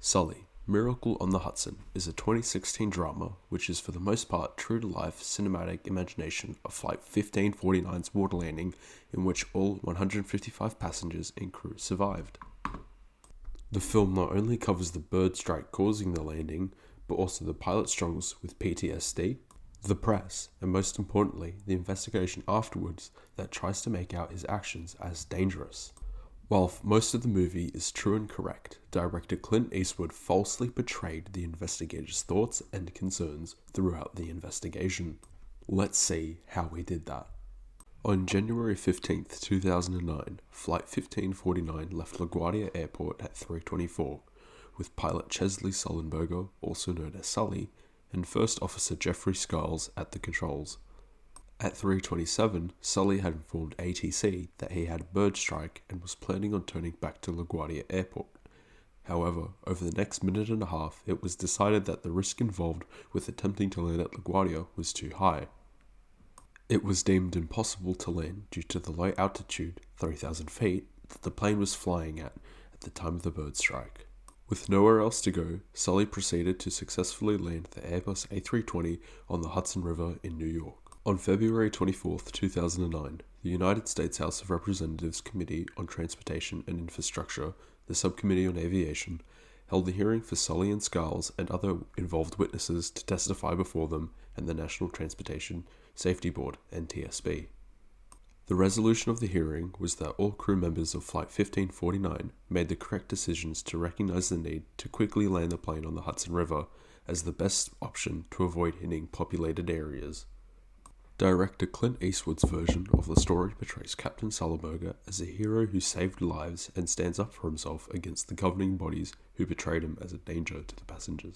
Sully, Miracle on the Hudson is a 2016 drama which is for the most part true to life cinematic imagination of Flight 1549's water landing in which all 155 passengers and crew survived. The film not only covers the bird strike causing the landing, but also the pilot struggles with PTSD, the press, and most importantly, the investigation afterwards that tries to make out his actions as dangerous. While most of the movie is true and correct, director Clint Eastwood falsely portrayed the investigators' thoughts and concerns throughout the investigation. Let's see how he did that. On January 15th, 2009, Flight 1549 left LaGuardia Airport at 3:24, with pilot Chesley Sullenberger, also known as Sully, and First Officer Jeffrey Skiles at the controls. At 3:27, Sully had informed ATC that he had a bird strike and was planning on turning back to LaGuardia Airport. However, over the next minute and a half, it was decided that the risk involved with attempting to land at LaGuardia was too high. It was deemed impossible to land due to the low altitude, 3,000 feet, that the plane was flying at the time of the bird strike. With nowhere else to go, Sully proceeded to successfully land the Airbus A320 on the Hudson River in New York. On February 24, 2009, the United States House of Representatives Committee on Transportation and Infrastructure, the Subcommittee on Aviation, held a hearing for Sully and Skiles and other involved witnesses to testify before them and the National Transportation Safety Board, NTSB. The resolution of the hearing was that all crew members of Flight 1549 made the correct decisions to recognize the need to quickly land the plane on the Hudson River as the best option to avoid hitting populated areas. Director Clint Eastwood's version of the story portrays Captain Sullenberger as a hero who saved lives and stands up for himself against the governing bodies who portrayed him as a danger to the passengers.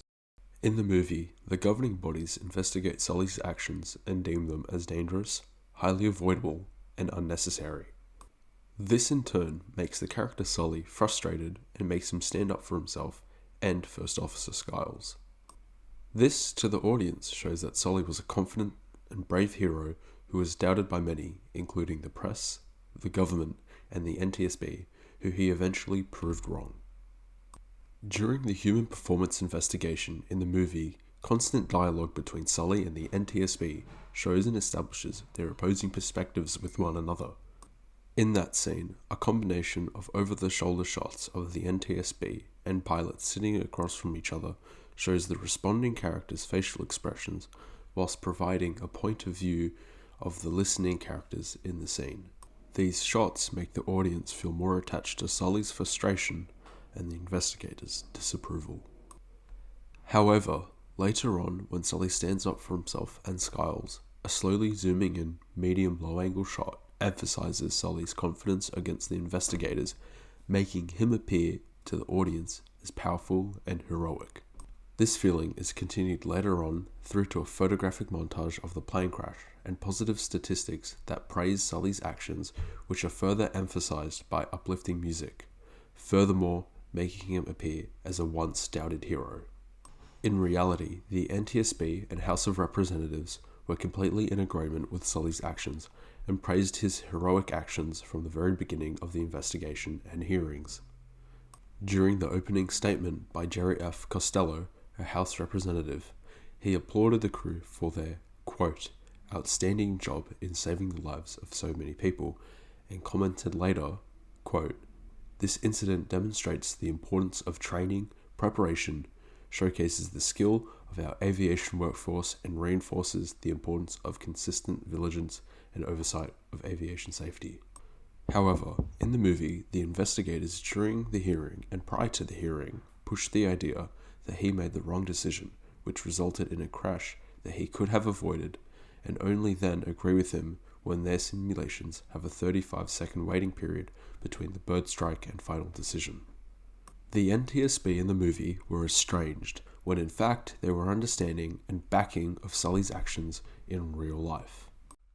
In the movie, the governing bodies investigate Sully's actions and deem them as dangerous, highly avoidable, and unnecessary. This in turn makes the character Sully frustrated and makes him stand up for himself and First Officer Skiles. This, to the audience, shows that Sully was a confident and brave hero who was doubted by many, including the press, the government, and the NTSB, who he eventually proved wrong. During the human performance investigation in the movie, constant dialogue between Sully and the NTSB shows and establishes their opposing perspectives with one another. In that scene, a combination of over-the-shoulder shots of the NTSB and pilots sitting across from each other shows the responding characters' facial expressions whilst providing a point of view of the listening characters in the scene. These shots make the audience feel more attached to Sully's frustration and the investigators' disapproval. However, later on, when Sully stands up for himself and Skiles, a slowly zooming in medium low-angle shot emphasizes Sully's confidence against the investigators, making him appear to the audience as powerful and heroic. This feeling is continued later on through to a photographic montage of the plane crash and positive statistics that praise Sully's actions, which are further emphasized by uplifting music, furthermore making him appear as a once doubted hero. In reality, the NTSB and House of Representatives were completely in agreement with Sully's actions and praised his heroic actions from the very beginning of the investigation and hearings. During the opening statement by Jerry F. Costello, a House representative, he applauded the crew for their, quote, outstanding job in saving the lives of so many people, and commented later, quote, this incident demonstrates the importance of training, preparation, showcases the skill of our aviation workforce, and reinforces the importance of consistent vigilance and oversight of aviation safety. However, in the movie, the investigators during the hearing and prior to the hearing pushed the idea that he made the wrong decision, which resulted in a crash that he could have avoided, and only then agree with him when their simulations have a 35-second waiting period between the bird strike and final decision. The NTSB in the movie were estranged, when in fact they were understanding and backing of Sully's actions in real life.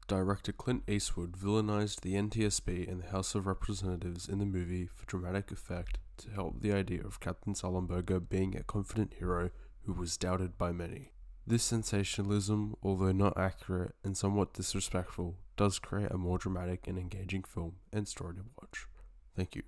Director Clint Eastwood villainized the NTSB and the House of Representatives in the movie for dramatic effect to help the idea of Captain Sullenberger being a confident hero who was doubted by many. This sensationalism, although not accurate and somewhat disrespectful, does create a more dramatic and engaging film and story to watch. Thank you.